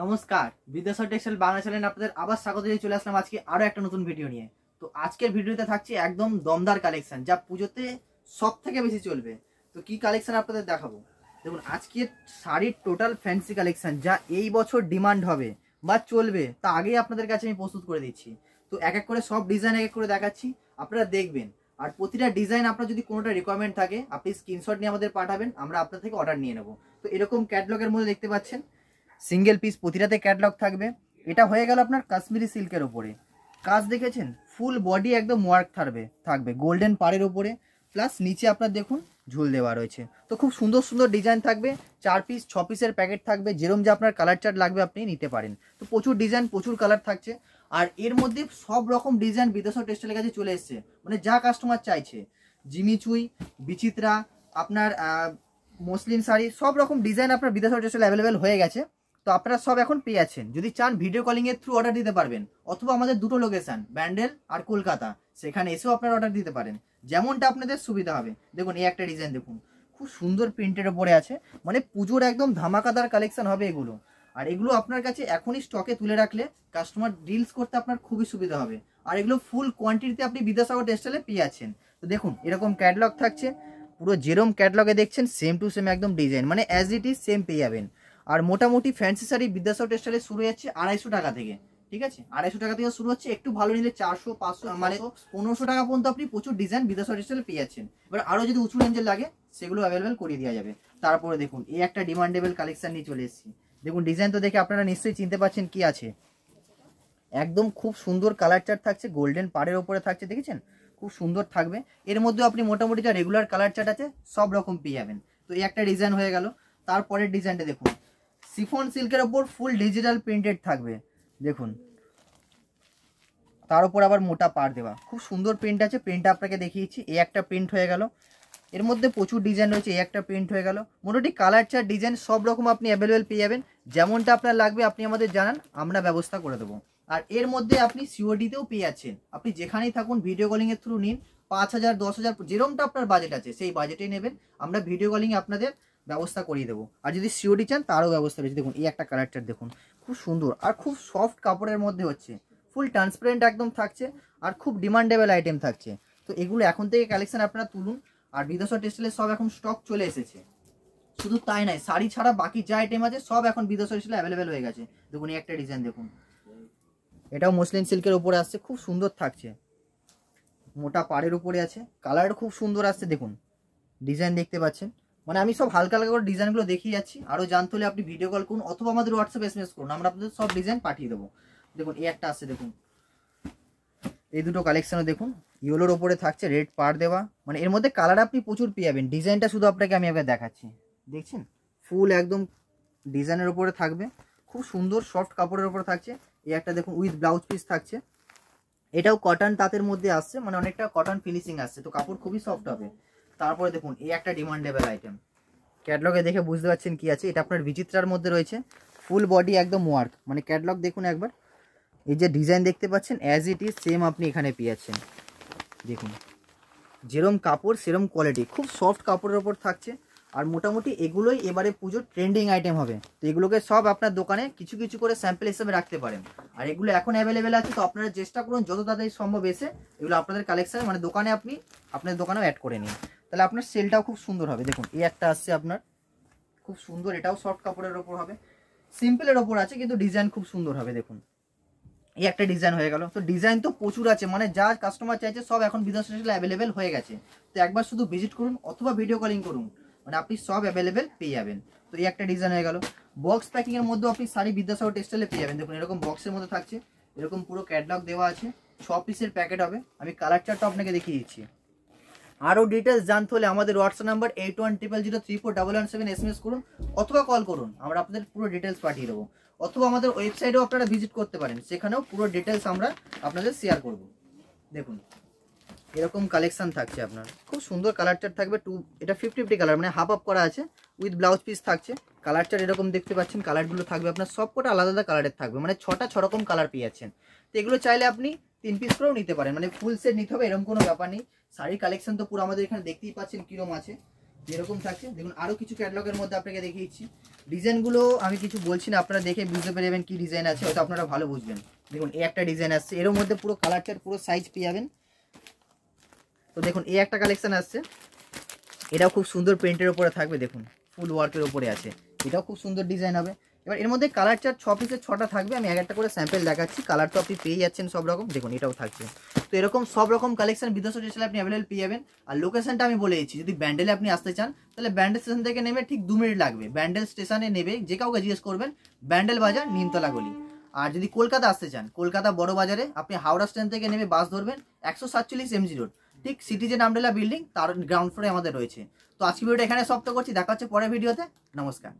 নমস্কার, বিদ্যাসাগর টেক্সটাইল বাংলা চ্যানেলে আপনাদের আবার স্বাগত জানিয়ে চলে আসলাম আজকে আরো একটা নতুন ভিডিও নিয়ে। তো আজকের ভিডিওতে থাকছে একদম দমদার কালেকশন, যা পুজোতে সব থেকে বেশি চলবে। তো কি কালেকশন আপনাদের দেখাবো, দেখুন আজকের শাড়ির টোটাল ফ্যান্সি কালেকশন, যা এই বছর ডিমান্ড হবে বা চলবে, তা আগেই আপনাদের কাছে আমি প্রস্তুত করে দিচ্ছি। তো এক এক করে সব ডিজাইন এক এক করে দেখাচ্ছি, আপনারা দেখবেন। আর প্রতিটা ডিজাইন আপনার যদি কোনোটা রিকোয়ারমেন্ট থাকে, আপনি স্ক্রিনশট নিয়ে আমাদের পাঠাবেন, আমরা আপনার থেকে অর্ডার নিয়ে নেব। তো এরকম ক্যাটলগের মধ্যে দেখতে পাচ্ছেন সিঙ্গেল পিস প্রতিটাতে ক্যাটলগ থাকবে। এটা হয়ে গেল আপনার কাশ্মীরি সিল্কের ওপরে কাজ, দেখেছেন ফুল বডি একদম ওয়ার্ক থাকবে গোল্ডেন পাড়ের ওপরে, প্লাস নিচে আপনার দেখুন ঝুল দেওয়া রয়েছে। তো খুব সুন্দর সুন্দর ডিজাইন থাকবে, 4 পিস 6 পিসের প্যাকেট থাকবে, যেরকম যে আপনার কালার চার্ট লাগবে আপনি নিতে পারেন। তো প্রচুর ডিজাইন, প্রচুর কালার থাকছে। আর এর মধ্যে সব রকম ডিজাইন বিদেশাগর টেক্সটাইলের কাছে চলে এসছে, মানে যা কাস্টমার চাইছে, জিমিচুই, বিচিত্রা, আপনার মসলিন শাড়ি, সব রকম ডিজাইন আপনার বিদেশাগর টেক্সটাইল অ্যাভেলেবেল হয়ে গেছে। তো আপনারা সব এখন পেয়ে যাচ্ছেন। যদি চান ভিডিও কলিং এর থ্রু অর্ডার দিতে পারবেন, অথবা আমাদের দুটো লোকেশন ব্যান্ডেল আর কলকাতা, সেখানে এসেও আপনারা অর্ডার দিতে পারেন, যেমনটা আপনাদের সুবিধা হবে। দেখুন এই একটা ডিজাইন দেখুন, খুব সুন্দর প্রিন্টের ওপরে আছে, মানে পুজোর একদম ধামাকাদার কালেকশন হবে এগুলো। আর এগুলো আপনার কাছে এখনই স্টকে তুলে রাখলে কাস্টমার ডিলস করতে আপনার খুবই সুবিধা হবে। আর এগুলো ফুল কোয়ান্টিটিতে আপনি বিদ্যাসাগর টেক্সটাইলে পেয়ে যাচ্ছেন। তো দেখুন এরকম ক্যাটলগ থাকছে, পুরো যেরকম ক্যাটলগে দেখছেন সেম টু সেম একদম ডিজাইন, মানে অ্যাজ ইট ইজ সেম পেয়ে যাবেন। আর মোটামুটি ফ্যান্সি শাড়ি বিদ্যাসাগর টেক্সটাইলে শুরু হচ্ছে 250 টাকা থেকে, ঠিক আছে? 250 টাকা থেকে শুরু হচ্ছে, একটু ভালো নিলে 400 500 মানে 1500 টাকা পর্যন্ত আপনি প্রচুর ডিজাইন বিদ্যাসাগর টেক্সটাইলে পেয়ে যাচ্ছেন। এবার আরও যদি উঁচু রেঞ্জের লাগে সেগুলো অ্যাভেলেবেল করিয়ে দেওয়া যাবে। তারপরে দেখুন এই একটা ডিমান্ডেবল কালেকশন নিয়ে চলে এসেছি। দেখুন ডিজাইন তো দেখে আপনারা নিশ্চয়ই চিনতে পারছেন কি আছে। একদম খুব সুন্দর কালার চার্ট থাকছে, গোল্ডেন পাড়ের ওপরে থাকছে, দেখেছেন খুব সুন্দর থাকবে। এর মধ্যে আপনি মোটামুটি যা রেগুলার কালার চার্ট আছে সব রকম পেয়ে যাবেন। তো এই একটা ডিজাইন হয়ে গেল। তারপরের ডিজাইনটা দেখুন, শিফন সিল্কের ওপর ফুল ডিজিটাল প্রিন্টেড থাকবে, দেখুন তার উপর আবার মোটা পাড় দেওয়া, খুব সুন্দর প্রিন্ট আছে। প্রিন্টটা আপনাকে দেখিয়েছি, এই একটা প্রিন্ট হয়ে গেল। এর মধ্যে প্রচুর ডিজাইন রয়েছে, এই একটা প্রিন্ট হয়ে গেল। মোটামুটি কালার চার্ট ডিজাইন সব রকম আপনি অ্যাভেলেবেল পেয়ে যাবেন, যেমনটা আপনার লাগবে আপনি আমাদের জানান, আমরা ব্যবস্থা করে দেবো। আর এর মধ্যে আপনি সিওডিতেও পেয়ে যাচ্ছেন, আপনি যেখানেই থাকুন ভিডিও কলিং এর থ্রু নিন, 5000 10,000 যেরকমটা আপনার বাজেট আছে সেই বাজেটেই নেবেন, আমরা ভিডিও কলিংয়ে আপনাদের ব্যবস্থা করিয়ে দেবো। আর যদি সিওডি চান তারও ব্যবস্থা রয়েছে। দেখুন এই একটা কালার চার্ট দেখুন, খুব সুন্দর আর খুব সফট কাপড়ের মধ্যে হচ্ছে, ফুল ট্রান্সপারেন্ট একদম থাকছে, আর খুব ডিমান্ডেবল আইটেম থাকছে। তো এগুলো এখন থেকে কালেকশন আপনারা তুলুন। আর বিদেশাগর টেক্সটাইলের সব এখন স্টক চলে এসেছে। শুধু তাই নয়, শাড়ি ছাড়া বাকি যা আইটেম আছে সব এখন বিদেশাগর টেক্সটাইলে অ্যাভেলেবেল হয়ে গেছে। দেখুন এই একটা ডিজাইন দেখুন, এটাও মসলিন সিল্কের উপরে আসছে, খুব সুন্দর থাকছে, মোটা পাড়ের উপরে আছে, কালার খুব সুন্দর আসছে। দেখুন ডিজাইন দেখতে পাচ্ছেন, মানে আমি সব হালকা হালকা করে ডিজাইনগুলো দেখিয়ে যাচ্ছি। আরও জানতে হলে আপনি ভিডিও কল করুন, অথবা আমাদের হোয়াটসঅ্যাপ এসএমএস করুন, আমরা আপনাদের সব ডিজাইন পাঠিয়ে দেবো। দেখুন এই একটা আসছে, দেখুন এই দুটো কালেকশনও দেখুন, ইয়েলোর ওপরে থাকছে, রেড পাড় দেওয়া, মানে এর মধ্যে কালার আপনি প্রচুর পেয়ে যাবেন। ডিজাইনটা শুধু আপনাকে আমি আবার দেখাচ্ছি, দেখছেন ফুল একদম ডিজাইনের ওপরে থাকবে, খুব সুন্দর সফট কাপড়ের ওপরে থাকছে। এই একটা দেখুন উইথ ব্লাউজ পিস থাকছে, এটাও কটন তাঁতের মধ্যে আসছে, মানে অনেকটা কটন ফিনিশিং আসছে, তো কাপড় খুবই সফট হবে। তারপরে দেখুন এই একটা ডিমান্ডেবল আইটেম, ক্যাটলগে দেখে বুঝতে পারছেন কি আছে, এটা আপনার বিচিত্রার মধ্যে রয়েছে, ফুল বডি একদম ওয়ার্ক, মানে ক্যাটলগ দেখুন একবার, এই যে ডিজাইন দেখতে পাচ্ছেন অ্যাজ ইট ইজ সেম আপনি এখানে পেয়ে যাচ্ছেন। দেখুন যেরম কাপড় সেরম কোয়ালিটি, খুব সফট কাপড়ের ওপর থাকছে। আর মোটামুটি এগুলোই এবারে পুজোর ট্রেন্ডিং আইটেম হবে। তো এগুলোকে সব আপনার দোকানে কিছু কিছু করে স্যাম্পল হিসেবে রাখতে পারেন। আর এগুলো এখন অ্যাভেলেবেল আছে, তো আপনারা চেষ্টা করুন যত তাড়াতাড়ি সম্ভব এসে এগুলো আপনাদের কালেকশানে, মানে দোকানে আপনি আপনার দোকানেও অ্যাড করে নিন, তাহলে আপনার সেলটাও খুব সুন্দর হবে। দেখুন এই একটা আসছে আপনার, খুব সুন্দর, এটাও সফট কাপড়ের ওপর হবে, সিম্পলের ওপর আছে কিন্তু ডিজাইন খুব সুন্দর হবে। দেখুন এই একটা ডিজাইন হয়ে গেল। তো ডিজাইন তো প্রচুর আছে, মানে যা কাস্টমার চাইছে সব এখন বিদেশ টেক্সটাইলে অ্যাভেলেবেল হয়ে গেছে। তো একবার শুধু ভিজিট করুন অথবা ভিডিও কলিং করুন, মানে আপনি সব অ্যাভেলেবেল পেয়ে যাবেন। তো এই একটা ডিজাইন হয়ে গেল। বক্স প্যাকিং এর মধ্যেও আপনি শাড়ি বিদ্যাসাগর টেক্সটাইলে পেয়ে যাবেন। দেখুন এরকম বক্সের মধ্যে থাকছে, এরকম পুরো ক্যাটলগ দেওয়া আছে, 6 পিসের প্যাকেট হবে। আমি কালার চার্টটা আপনাকে দেখিয়ে দিচ্ছি। আরও ডিটেলস জানতে হলে আমাদের হোয়াটসঅ্যাপ নাম্বার 8100034117 এসএমএস করুন, অথবা কল করুন, আমরা আপনাদের পুরো ডিটেলস পাঠিয়ে দেবো। অথবা আমাদের ওয়েবসাইটেও আপনারা ভিজিট করতে পারেন, সেখানেও পুরো ডিটেলস আমরা আপনাদের শেয়ার করব। দেখুন এরকম কালেকশন থাকছে আপনার, খুব সুন্দর কালার চার্ট থাকবে। এটা 50-50 কালার, মানে হাফ আপ করা আছে, উইথ ব্লাউজ পিস থাকছে। কালার চার্ট এরকম দেখতে পাচ্ছেন, কালারগুলো থাকবে আপনার সবকটা আলাদা আলাদা কালারের থাকবে, মানে 6টা 6 রকম কালার পেয়ে যাচ্ছেন। তো এগুলো চাইলে আপনি 3 পিস করেও নিতে পারেন, মানে ফুল সেট নিতে হবে এরকম কোনো ব্যাপার নেই। শাড়ি কালেকশন তো পুরো আমাদের এখানে দেখতেই পাচ্ছেন কিরম আছে। এরকম থাকছে। দেখুন আরও কিছু ক্যাটালগের মধ্যে আপনাকে দেখিয়েছি। ডিজাইনগুলো আমি কিছু বলছি না, আপনারা দেখে বুঝতে পেরে যাবেন কী ডিজাইন আছে, হয়তো আপনারা ভালো বুঝবেন। দেখুন এই একটা ডিজাইন আসছে, এর মধ্যে পুরো কালার চার্ট পুরো সাইজ পেয়ে যাবেন। তো দেখুন এই একটা কালেকশন আসছে, এটাও খুব সুন্দর প্রিন্টের ওপরে থাকবে, দেখুন ফুল ওয়ার্কের ওপরে আছে, এটাও খুব সুন্দর ডিজাইন হবে। এবার এর মধ্যে কালার চার্ট 6 পিসের 6টা থাকবে, আমি এক একটা করে স্যাম্পেল দেখাচ্ছি। কালার তো আপনি পেয়ে যাচ্ছেন সব রকম, দেখুন এটাও থাকছে। তো এরকম সব রকম কালেকশন বিদেশ স্টেশনে আপনি অ্যাভেলেবল পেয়ে যাবেন। আর লোকেশনটা আমি বলে দিচ্ছি, যদি ব্যান্ডেলে আপনি আসতে চান তাহলে ব্যান্ডেল স্টেশন থেকে নেমে ঠিক 2 মিনিট লাগবে। ব্যান্ডেল স্টেশনে নেবে যে কাউকে জিজ্ঞেস করবেন ব্যান্ডেল বাজার নিমতলা গলি। আর যদি কলকাতা আসতে চান, কলকাতা বড় বাজারে আপনি হাওড়া স্টেশন থেকে নেমে বাস ধরবেন 147 MG রোড, ঠিক সিটিজেন আমব্রেলা বিল্ডিং তার গ্রাউন্ড ফ্লোরে আমাদের রয়েছে। তো আজকে ভিডিওটা এখানে সমাপ্ত করছি, দেখা হচ্ছে পরের ভিডিওতে। নমস্কার।